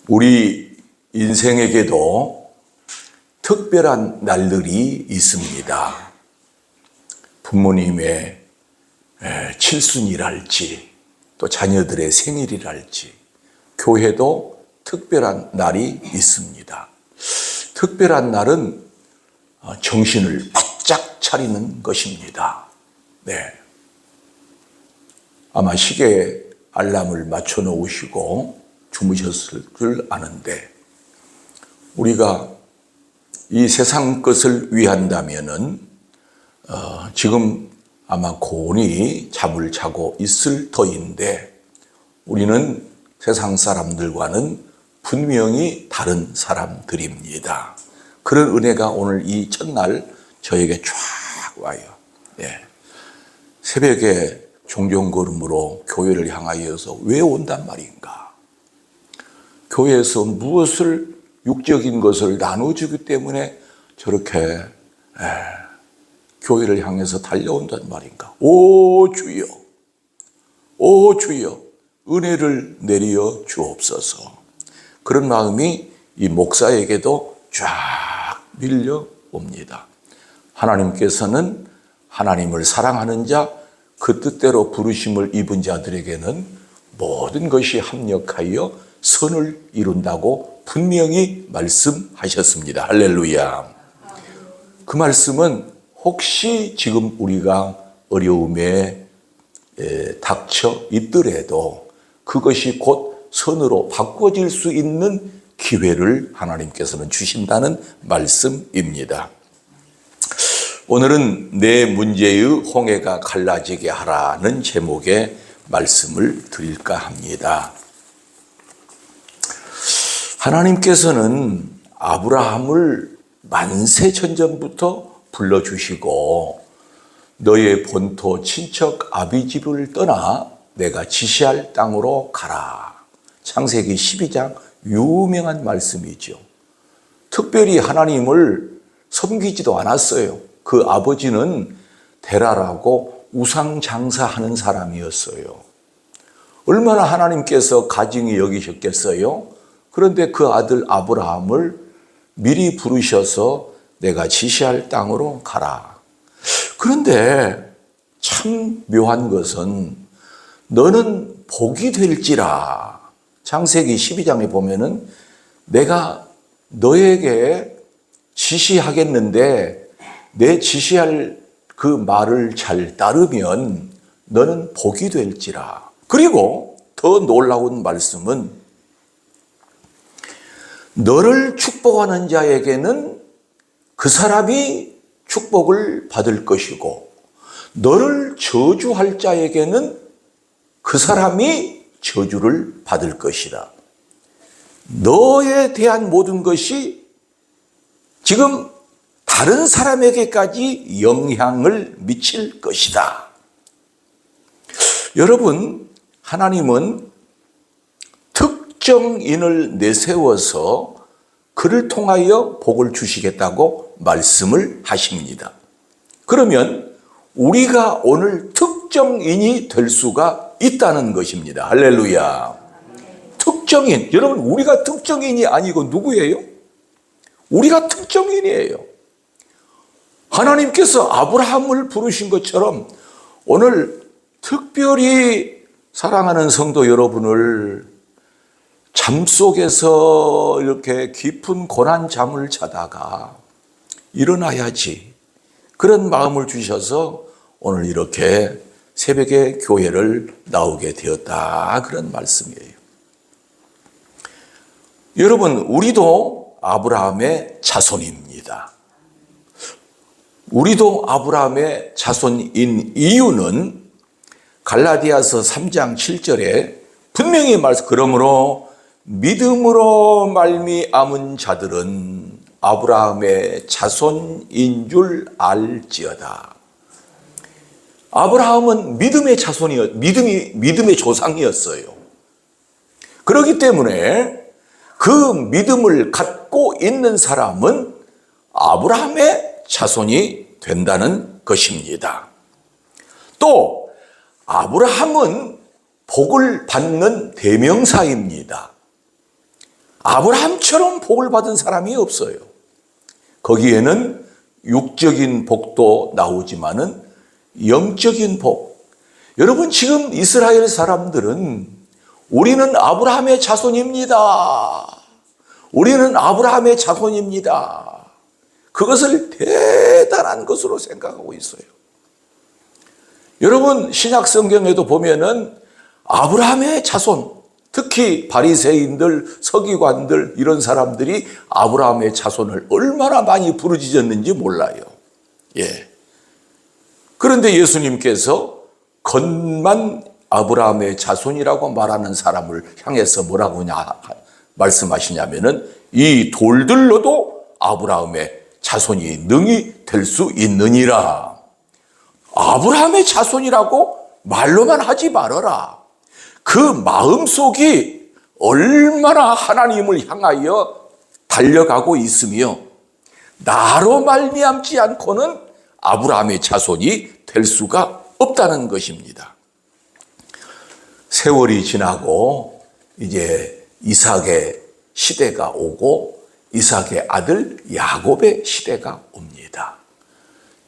우리 인생에게도 특별한 날들이 있습니다. 부모님의 칠순이랄지 또 자녀들의 생일이랄지 교회도 특별한 날이 있습니다. 특별한 날은 정신을 바짝 차리는 것입니다. 아마 시계에 알람을 맞춰 놓으시고 주무셨을 줄 아는데, 우리가 이 세상 것을 위한다면은 지금 아마 고온히 잠을 자고 있을 터인데, 우리는 세상 사람들과는 분명히 다른 사람들입니다. 그런 은혜가 오늘 이 첫날 저에게 쫙 와요. 새벽에 종종걸음으로 교회를 향하여서 왜 온단 말인가? 교회에서 무엇을 육적인 것을 나눠주기 때문에 저렇게 교회를 향해서 달려온단 말인가? 오 주여, 오 주여, 은혜를 내려 주옵소서. 그런 마음이 이 목사에게도 쫙 밀려옵니다. 하나님께서는 하나님을 사랑하는 자, 그 뜻대로 부르심을 입은 자들에게는 모든 것이 합력하여 선을 이룬다고 분명히 말씀하셨습니다. 할렐루야. 그 말씀은 혹시 지금 우리가 어려움에 닥쳐 있더라도 그것이 곧 선으로 바꿔질 수 있는 기회를 하나님께서는 주신다는 말씀입니다. 오늘은 내 문제의 홍해가 갈라지게 하라는 제목의 말씀을 드릴까 합니다. 하나님께서는 아브라함을 만세천전부터 불러주시고 너의 본토 친척 아비집을 떠나 내가 지시할 땅으로 가라. 창세기 12장 유명한 말씀이죠. 특별히 하나님을 섬기지도 않았어요. 그 아버지는 데라라고 우상 장사하는 사람이었어요. 얼마나 하나님께서 가증히 여기셨겠어요? 그런데 그 아들 아브라함을 미리 부르셔서 내가 지시할 땅으로 가라. 그런데 참 묘한 것은 너는 복이 될지라. 창세기 12장에 보면은 내가 너에게 지시하겠는데 내 지시할 그 말을 잘 따르면 너는 복이 될지라. 그리고 더 놀라운 말씀은 너를 축복하는 자에게는 그 사람이 축복을 받을 것이고 너를 저주할 자에게는 그 사람이 저주를 받을 것이다. 너에 대한 모든 것이 지금 다른 사람에게까지 영향을 미칠 것이다. 여러분, 하나님은 특정인을 내세워서 그를 통하여 복을 주시겠다고 말씀을 하십니다. 그러면 우리가 오늘 특정인이 될 수가 있다는 것입니다. 할렐루야. 특정인, 여러분 우리가 특정인이 아니고 누구예요? 우리가 특정인이에요. 하나님께서 아브라함을 부르신 것처럼 오늘 특별히 사랑하는 성도 여러분을 잠 속에서 이렇게 깊은 고난 잠을 자다가 일어나야지, 그런 마음을 주셔서 오늘 이렇게 새벽에 교회를 나오게 되었다, 그런 말씀이에요. 여러분, 우리도 아브라함의 자손입니다. 우리도 아브라함의 자손인 이유는 갈라디아서 3장 7절에 분명히 말씀, 그러므로 믿음으로 말미암은 자들은 아브라함의 자손인 줄 알지어다. 아브라함은 믿음의 믿음의 조상이었어요. 그렇기 때문에 그 믿음을 갖고 있는 사람은 아브라함의 자손이 된다는 것입니다. 또 아브라함은 복을 받는 대명사입니다. 아브라함처럼 복을 받은 사람이 없어요. 거기에는 육적인 복도 나오지만은 영적인 복. 여러분, 지금 이스라엘 사람들은 우리는 아브라함의 자손입니다. 우리는 아브라함의 자손입니다. 그것을 대단한 것으로 생각하고 있어요. 여러분, 신약 성경에도 보면은 아브라함의 자손, 특히 바리새인들, 서기관들 이런 사람들이 아브라함의 자손을 얼마나 많이 부르짖었는지 몰라요. 예. 그런데 예수님께서 겉만 아브라함의 자손이라고 말하는 사람을 향해서 뭐라고 말씀하시냐면은 이 돌들로도 아브라함의 자손이 능히 될 수 있느니라. 아브라함의 자손이라고 말로만 하지 말아라. 그 마음속이 얼마나 하나님을 향하여 달려가고 있으며 나로 말미암지 않고는 아브라함의 자손이 될 수가 없다는 것입니다. 세월이 지나고 이제 이삭의 시대가 오고 이삭의 아들 야곱의 시대가 옵니다.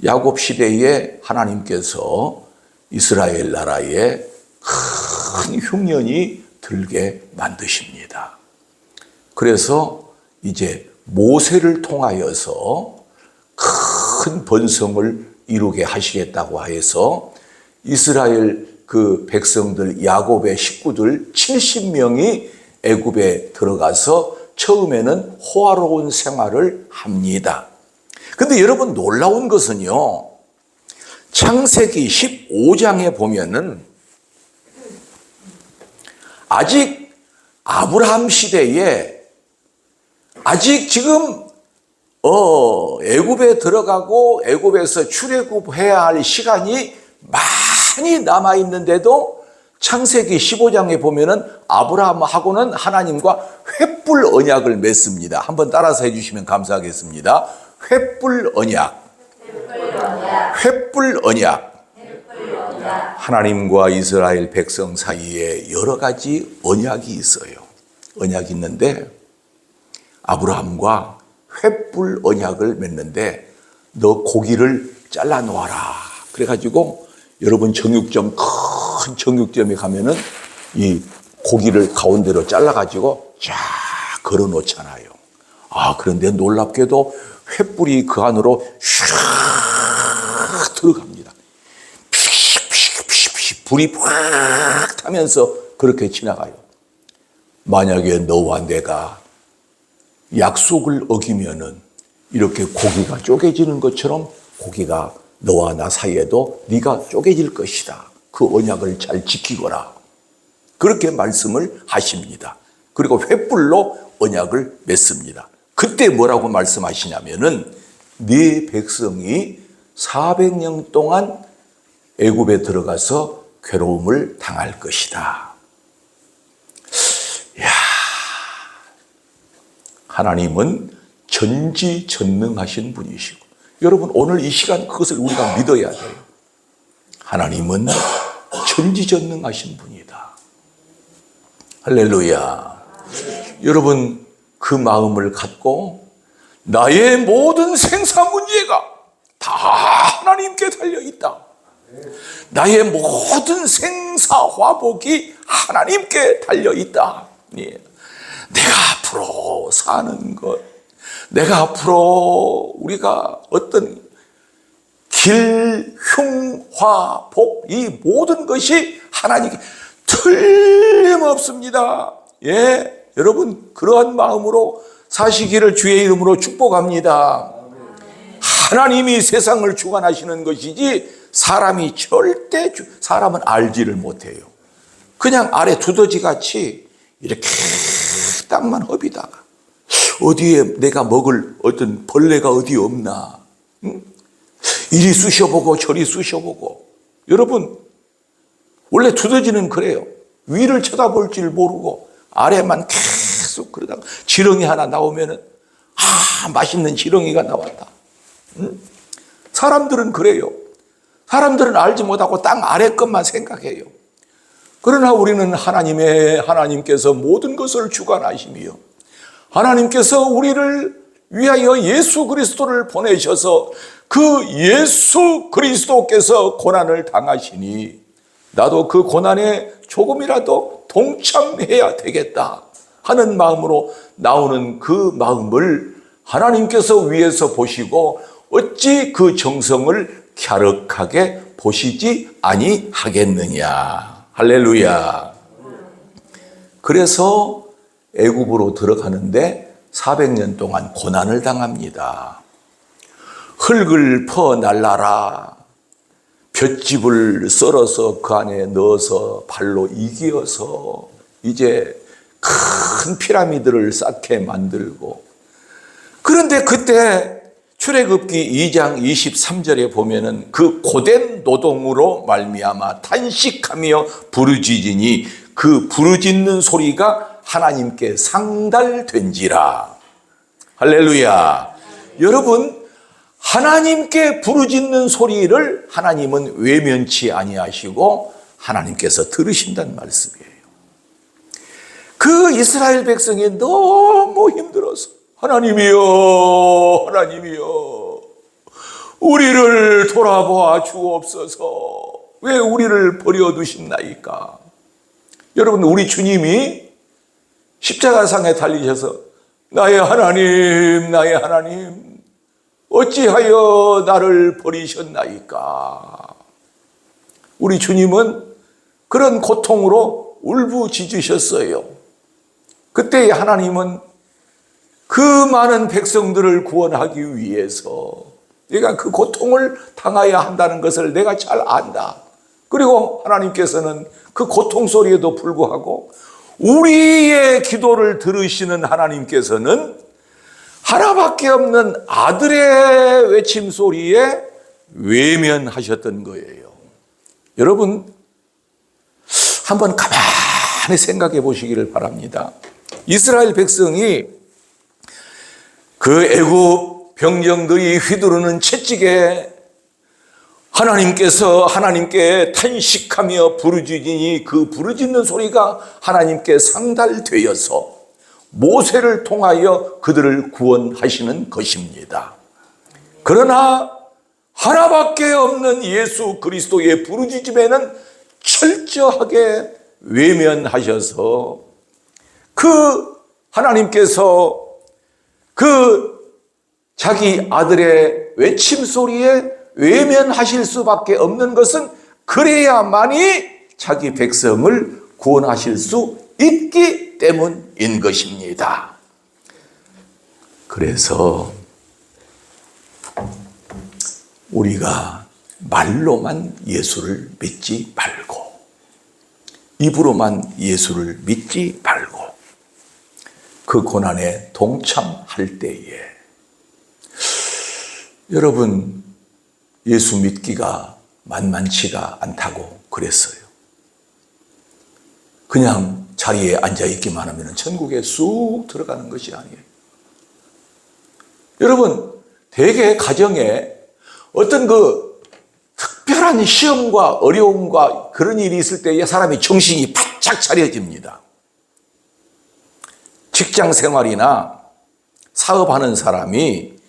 야곱 시대에 하나님께서 이스라엘 나라에 큰 흉년이 들게 만드십니다. 그래서 이제 모세를 통하여서 큰 번성을 이루게 하시겠다고 해서 이스라엘 그 백성들 야곱의 식구들 70명이 애굽에 들어가서 처음에는 호화로운 생활을 합니다. 근데 여러분, 놀라운 것은요, 창세기 15장에 보면은 아직 아브라함 시대에 아직 지금 애굽에 들어가고 애굽에서 출애굽해야 할 시간이 많이 남아 있는데도 창세기 15장에 보면은 아브라함하고는 하나님과 횃불 언약을 맺습니다. 한번 따라서 해주시면 감사하겠습니다. 횃불 언약. 횃불 언약. 하나님과 이스라엘 백성 사이에 여러 가지 언약이 있어요. 언약이 있는데 아브라함과 횃불 언약을 맺는데 너 고기를 잘라 놓아라. 그래가지고 여러분 정육점, 큰 정육점에 가면은 이 고기를 가운데로 잘라가지고 쫙 걸어 놓잖아요. 그런데 놀랍게도 횃불이 그 안으로 샥 들어갑니다. 피식피식 불이 확 타면서 그렇게 지나가요. 만약에 너와 내가 약속을 어기면은 이렇게 고기가 쪼개지는 것처럼 고기가 너와 나 사이에도 네가 쪼개질 것이다. 그 언약을 잘 지키거라. 그렇게 말씀을 하십니다. 그리고 횃불로 언약을 맺습니다. 그때 뭐라고 말씀하시냐면은 네 백성이 400년 동안 애굽에 들어가서 괴로움을 당할 것이다. 이야, 하나님은 전지전능하신 분이시고 여러분 오늘 이 시간 그것을 우리가 믿어야 돼요. 하나님은 전지전능하신 분이다. 할렐루야. 여러분 그 마음을 갖고 나의 모든 생사 문제가 다 하나님께 달려있다. 나의 모든 생사 화복이 하나님께 달려있다. 내가 앞으로 사는 것, 내가 앞으로 우리가 어떤 길, 흉, 화, 복, 이 모든 것이 하나님께 틀림없습니다. 예, 여러분 그러한 마음으로 사시기를 주의 이름으로 축복합니다. 하나님이 세상을 주관하시는 것이지 사람이 절대 사람은 알지를 못해요. 그냥 아래 두더지같이 이렇게 땅만 허비다가 어디에 내가 먹을 어떤 벌레가 어디 없나, 응? 이리 쑤셔보고 저리 쑤셔보고. 여러분 원래 두더지는 그래요. 위를 쳐다볼 줄 모르고 아래만 계속 그러다가 지렁이 하나 나오면은 맛있는 지렁이가 나왔다. 응? 사람들은 그래요. 사람들은 알지 못하고 땅 아래 것만 생각해요. 그러나 우리는 하나님께서 모든 것을 주관하시며 하나님께서 우리를 위하여 예수 그리스도를 보내셔서 그 예수 그리스도께서 고난을 당하시니 나도 그 고난에 조금이라도 동참해야 되겠다 하는 마음으로 나오는 그 마음을 하나님께서 위에서 보시고 어찌 그 정성을 갸륵하게 보시지 아니하겠느냐. 할렐루야. 그래서 애굽으로 들어가는데 400년 동안 고난을 당합니다. 흙을 퍼 날라라. 볏짚을 썰어서 그 안에 넣어서 발로 이기어서 이제 큰 피라미드를 쌓게 만들고, 그런데 그때 출애굽기 2장 23절에 보면은 그 고된 노동으로 말미암아 탄식하며 부르짖으니 그 부르짖는 소리가 하나님께 상달된지라. 할렐루야. 여러분, 하나님께 부르짖는 소리를 하나님은 외면치 아니하시고 하나님께서 들으신다는 말씀이에요. 그 이스라엘 백성이 너무 힘들어서 하나님이여, 하나님이여, 우리를 돌아보아 주옵소서. 왜 우리를 버려두신나이까? 여러분, 우리 주님이 십자가상에 달리셔서 나의 하나님, 나의 하나님, 어찌하여 나를 버리셨나이까? 우리 주님은 그런 고통으로 울부짖으셨어요. 그때 하나님은 그 많은 백성들을 구원하기 위해서 내가 그 고통을 당해야 한다는 것을 내가 잘 안다. 그리고 하나님께서는 그 고통 소리에도 불구하고 우리의 기도를 들으시는 하나님께서는 하나밖에 없는 아들의 외침 소리에 외면하셨던 거예요. 여러분, 한번 가만히 생각해 보시기를 바랍니다. 이스라엘 백성이 그 애굽 병정들이 휘두르는 채찍에 하나님께서 하나님께 탄식하며 부르짖으니 그 부르짖는 소리가 하나님께 상달되어서 모세를 통하여 그들을 구원하시는 것입니다. 그러나 하나밖에 없는 예수 그리스도의 부르짖음에는 철저하게 외면하셔서 그 하나님께서 그 자기 아들의 외침 소리에 외면하실 수밖에 없는 것은 그래야만이 자기 백성을 구원하실 수 있기 때문인 것입니다. 그래서 우리가 말로만 예수를 믿지 말고 입으로만 예수를 믿지 말고 그 고난에 동참할 때에 여러분, 예수 믿기가 만만치가 않다고 그랬어요. 그냥 자리에 앉아있기만 하면 천국에 쑥 들어가는 것이 아니에요. 여러분, 대개 가정에 어떤 그 특별한 시험과 어려움과 그런 일이 있을 때에 사람이 정신이 바짝 차려집니다. 직장 생활이나 사업하는 사람이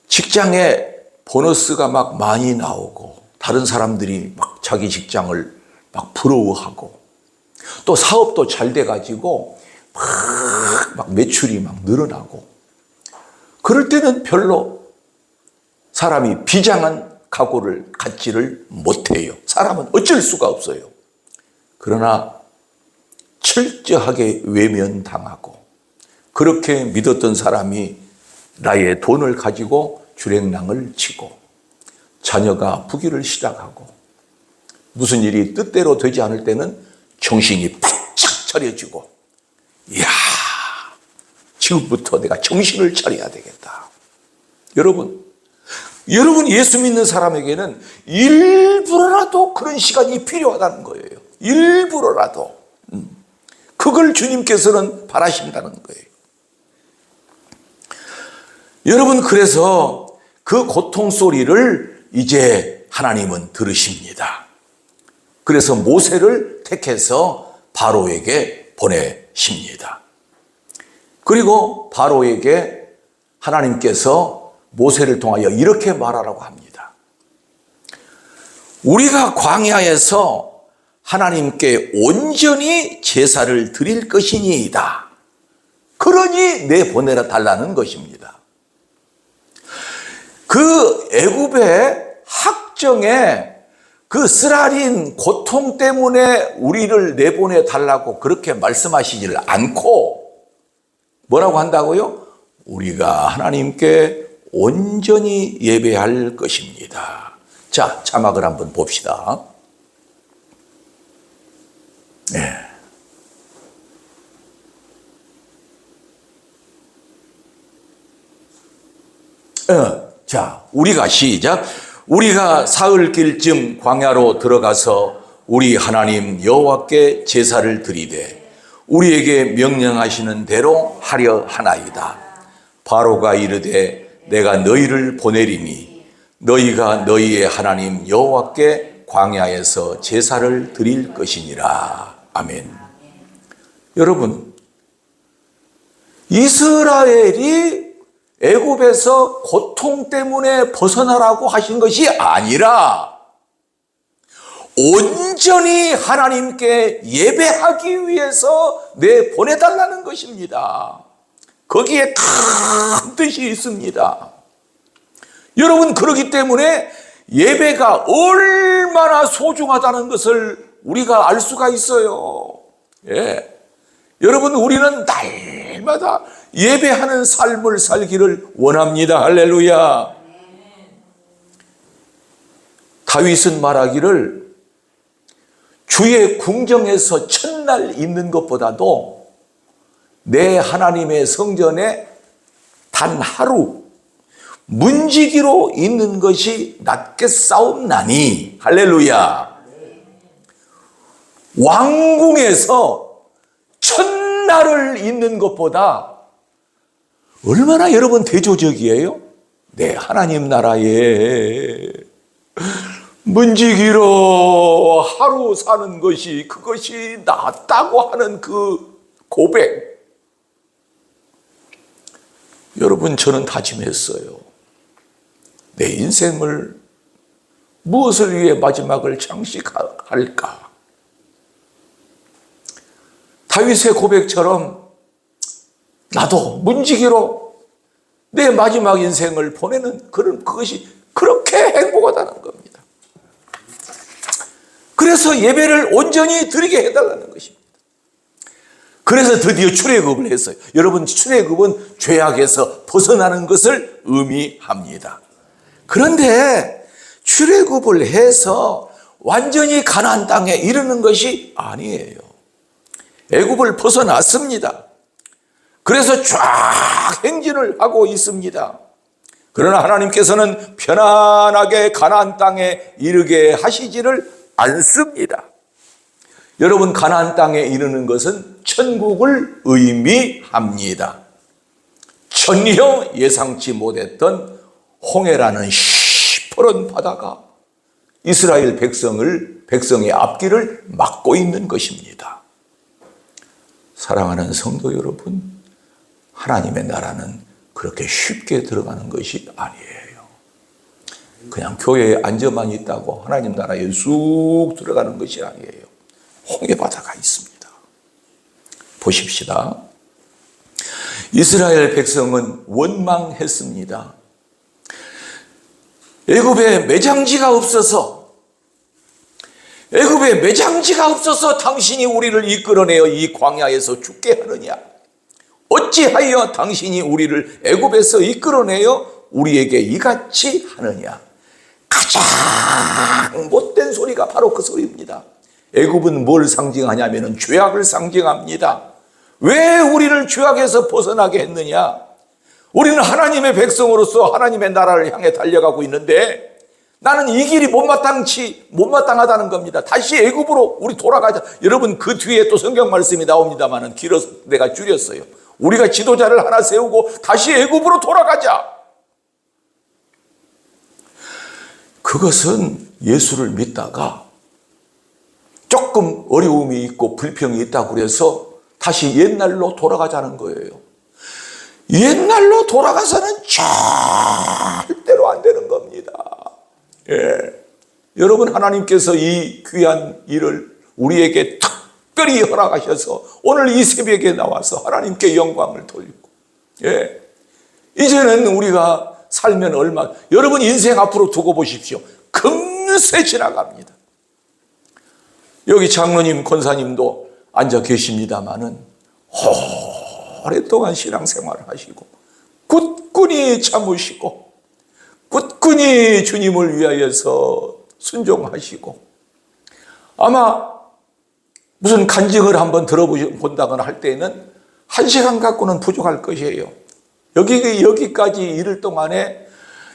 직장에 보너스가 막 많이 나오고 다른 사람들이 막 자기 직장을 막 부러워하고 또 사업도 잘 돼가지고 막 매출이 막 늘어나고 그럴 때는 별로 사람이 비장한 각오를 갖지를 못해요. 사람은 어쩔 수가 없어요. 그러나 철저하게 외면당하고 그렇게 믿었던 사람이 나의 돈을 가지고 주랭랑을 치고 자녀가 부귀를 시작하고 무슨 일이 뜻대로 되지 않을 때는 정신이 바짝 차려지고 이야, 지금부터 내가 정신을 차려야 되겠다. 여러분 예수 믿는 사람에게는 일부러라도 그런 시간이 필요하다는 거예요. 일부러라도. 그걸 주님께서는 바라신다는 거예요. 여러분, 그래서 그 고통 소리를 이제 하나님은 들으십니다. 그래서 모세를 택해서 바로에게 보내십니다. 그리고 바로에게 하나님께서 모세를 통하여 이렇게 말하라고 합니다. 우리가 광야에서 하나님께 온전히 제사를 드릴 것이니이다. 그러니 내보내라 달라는 것입니다. 그 애굽의 학정에 그 쓰라린 고통 때문에 우리를 내보내 달라고 그렇게 말씀하시지를 않고 뭐라고 한다고요? 우리가 하나님께 온전히 예배할 것입니다. 자, 자막을 한번 봅시다. 네. 자, 우리가 시작. 우리가 사흘길쯤 광야로 들어가서 우리 하나님 여호와께 제사를 드리되 우리에게 명령하시는 대로 하려 하나이다. 바로가 이르되 내가 너희를 보내리니 너희가 너희의 하나님 여호와께 광야에서 제사를 드릴 것이니라. 아멘. 여러분, 이스라엘이 애굽에서 고통 때문에 벗어나라고 하신 것이 아니라 온전히 하나님께 예배하기 위해서 내보내달라는 것입니다. 거기에 큰 뜻이 있습니다. 여러분, 그렇기 때문에 예배가 얼마나 소중하다는 것을 우리가 알 수가 있어요. 예. 여러분, 우리는 날마다 예배하는 삶을 살기를 원합니다. 할렐루야. 다윗은 말하기를 주의 궁정에서 첫날 있는 것보다도 내 하나님의 성전에 단 하루 문지기로 있는 것이 낫겠사옵나니. 할렐루야. 왕궁에서 첫날을 있는 것보다 얼마나 여러분 대조적이에요? 네, 하나님 나라에 문지기로 하루 사는 것이 그것이 낫다고 하는 그 고백. 여러분, 저는 다짐했어요. 내 인생을 무엇을 위해 마지막을 장식할까? 다윗의 고백처럼 나도 문지기로 내 마지막 인생을 보내는 그것이 그렇게 행복하다는 겁니다. 그래서 예배를 온전히 드리게 해달라는 것입니다. 그래서 드디어 출애굽을 했어요. 여러분, 출애굽은 죄악에서 벗어나는 것을 의미합니다. 그런데 출애굽을 해서 완전히 가나안 땅에 이르는 것이 아니에요. 애굽을 벗어났습니다. 그래서 쫙 행진을 하고 있습니다. 그러나 하나님께서는 편안하게 가나안 땅에 이르게 하시지를 않습니다. 여러분, 가나안 땅에 이르는 것은 천국을 의미합니다. 전혀 예상치 못했던 홍해라는 시퍼런 바다가 이스라엘 백성의 앞길을 막고 있는 것입니다. 사랑하는 성도 여러분, 하나님의 나라는 그렇게 쉽게 들어가는 것이 아니에요. 그냥 교회에 앉아만 있다고 하나님 나라에 쑥 들어가는 것이 아니에요. 홍해바다가 있습니다. 보십시다. 이스라엘 백성은 원망했습니다. 애굽에 매장지가 없어서 당신이 우리를 이끌어내어 이 광야에서 죽게 하느냐? 어찌하여 당신이 우리를 애굽에서 이끌어내어 우리에게 이같이 하느냐? 가장 못된 소리가 바로 그 소리입니다. 애굽은 뭘 상징하냐면 죄악을 상징합니다. 왜 우리를 죄악에서 벗어나게 했느냐? 우리는 하나님의 백성으로서 하나님의 나라를 향해 달려가고 있는데 나는 이 길이 못마땅하다는 겁니다. 다시 애굽으로 우리 돌아가자. 여러분, 그 뒤에 또 성경 말씀이 나옵니다만은 길어서 내가 줄였어요. 우리가 지도자를 하나 세우고 다시 애굽으로 돌아가자. 그것은 예수를 믿다가 조금 어려움이 있고 불평이 있다고 그래서 다시 옛날로 돌아가자는 거예요. 옛날로 돌아가서는 절대로 안 되는 겁니다. 예. 여러분, 하나님께서 이 귀한 일을 우리에게 특별히 허락하셔서 오늘 이 새벽에 나와서 하나님께 영광을 돌리고, 예. 이제는 우리가 살면 여러분 인생 앞으로 두고 보십시오. 금세 지나갑니다. 여기 장로님, 권사님도 앉아 계십니다마는 오랫동안 신앙생활을 하시고 굳건히 참으시고 굳건히 주님을 위하여서 순종하시고, 아마 무슨 간증을 한번 들어본다거나 할 때에는 1시간 갖고는 부족할 것이에요. 여기까지 이를 동안에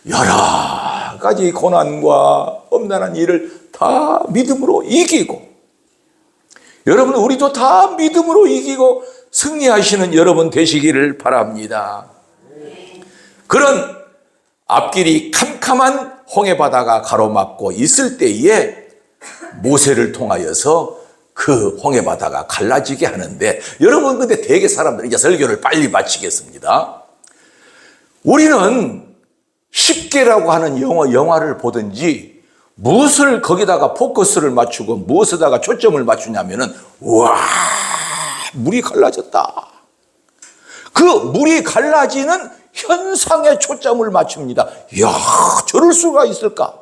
여러 가지 고난과 험난한 일을 다 믿음으로 이기고, 여러분, 우리도 다 믿음으로 이기고 승리하시는 여러분 되시기를 바랍니다. 그런 앞길이 캄캄한 홍해바다가 가로막고 있을 때에 모세를 통하여서 그 홍해바다가 갈라지게 하는데, 여러분, 근데 대개 사람들은, 이제 설교를 빨리 마치겠습니다. 우리는 쉽게라고 하는 영화를 보든지 무엇을 거기다가 포커스를 맞추고 무엇에다가 초점을 맞추냐면은, 와, 물이 갈라졌다. 그 물이 갈라지는 현상에 초점을 맞춥니다. 이야, 저럴 수가 있을까?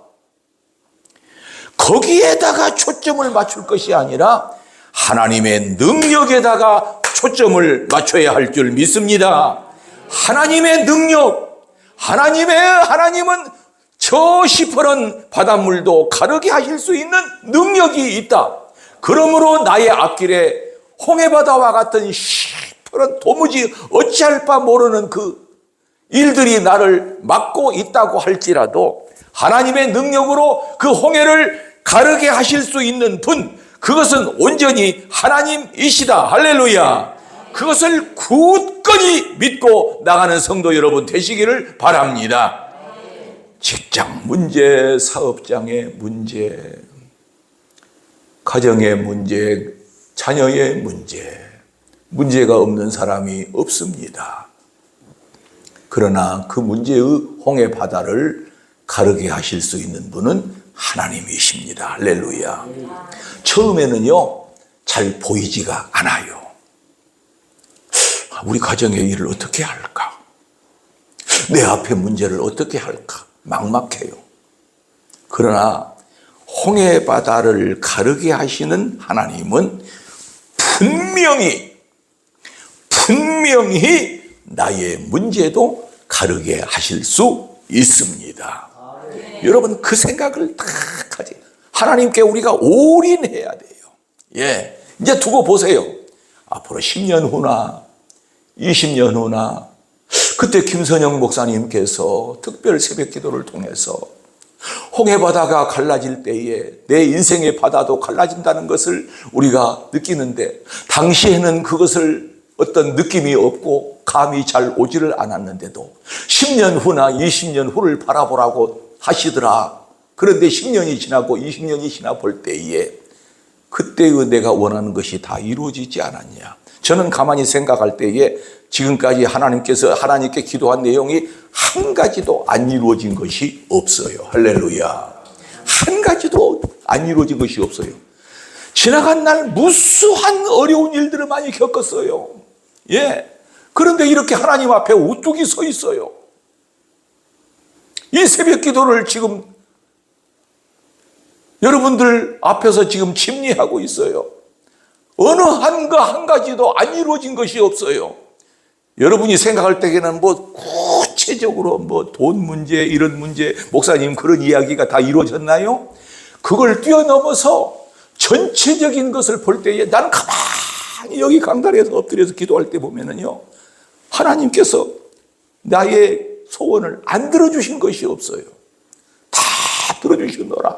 거기에다가 초점을 맞출 것이 아니라 하나님의 능력에다가 초점을 맞춰야 할 줄 믿습니다. 하나님의 능력, 하나님은 저 시퍼런 바닷물도 가르게 하실 수 있는 능력이 있다. 그러므로 나의 앞길에 홍해바다와 같은 시퍼런 도무지 어찌할 바 모르는 그 일들이 나를 막고 있다고 할지라도 하나님의 능력으로 그 홍해를 가르게 하실 수 있는 분, 그것은 온전히 하나님이시다. 할렐루야. 그것을 굳건히 믿고 나가는 성도 여러분 되시기를 바랍니다. 직장 문제, 사업장의 문제, 가정의 문제, 자녀의 문제가 없는 사람이 없습니다. 그러나 그 문제의 홍해 바다를 가르게 하실 수 있는 분은 하나님이십니다. 할렐루야. 처음에는요, 잘 보이지가 않아요. 우리 가정의 일을 어떻게 할까? 내 앞에 문제를 어떻게 할까? 막막해요. 그러나 홍해 바다를 가르게 하시는 하나님은 분명히 나의 문제도 가르게 하실 수 있습니다. 여러분, 그 생각을 딱 하지. 하나님께 우리가 올인해야 돼요. 예. 이제 두고 보세요. 앞으로 10년 후나 20년 후나 그때 김선영 목사님께서 특별 새벽 기도를 통해서 홍해바다가 갈라질 때에 내 인생의 바다도 갈라진다는 것을 우리가 느끼는데, 당시에는 그것을 어떤 느낌이 없고 감이 잘 오지를 않았는데도 10년 후나 20년 후를 바라보라고 하시더라. 그런데 10년이 지나고 20년이 지나 볼 때에 그때의 내가 원하는 것이 다 이루어지지 않았냐. 저는 가만히 생각할 때에 지금까지 하나님께 기도한 내용이 한 가지도 안 이루어진 것이 없어요. 할렐루야. 한 가지도 안 이루어진 것이 없어요. 지나간 날 무수한 어려운 일들을 많이 겪었어요. 예. 그런데 이렇게 하나님 앞에 우뚝이 서 있어요. 이 새벽 기도를 지금 여러분들 앞에서 지금 침례하고 있어요. 어느 한 가지도 안 이루어진 것이 없어요. 여러분이 생각할 때에는 구체적으로 돈 문제, 이런 문제, 목사님 그런 이야기가 다 이루어졌나요? 그걸 뛰어넘어서 전체적인 것을 볼 때에 나는 가만히 여기 강단에서 엎드려서 기도할 때 보면은요, 하나님께서 나의 소원을 안 들어주신 것이 없어요. 다 들어주시노라.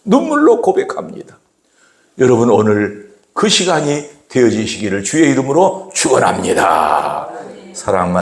눈물로 고백합니다. 여러분, 오늘 그 시간이 되어지시기를 주의 이름으로 축원합니다. 사랑만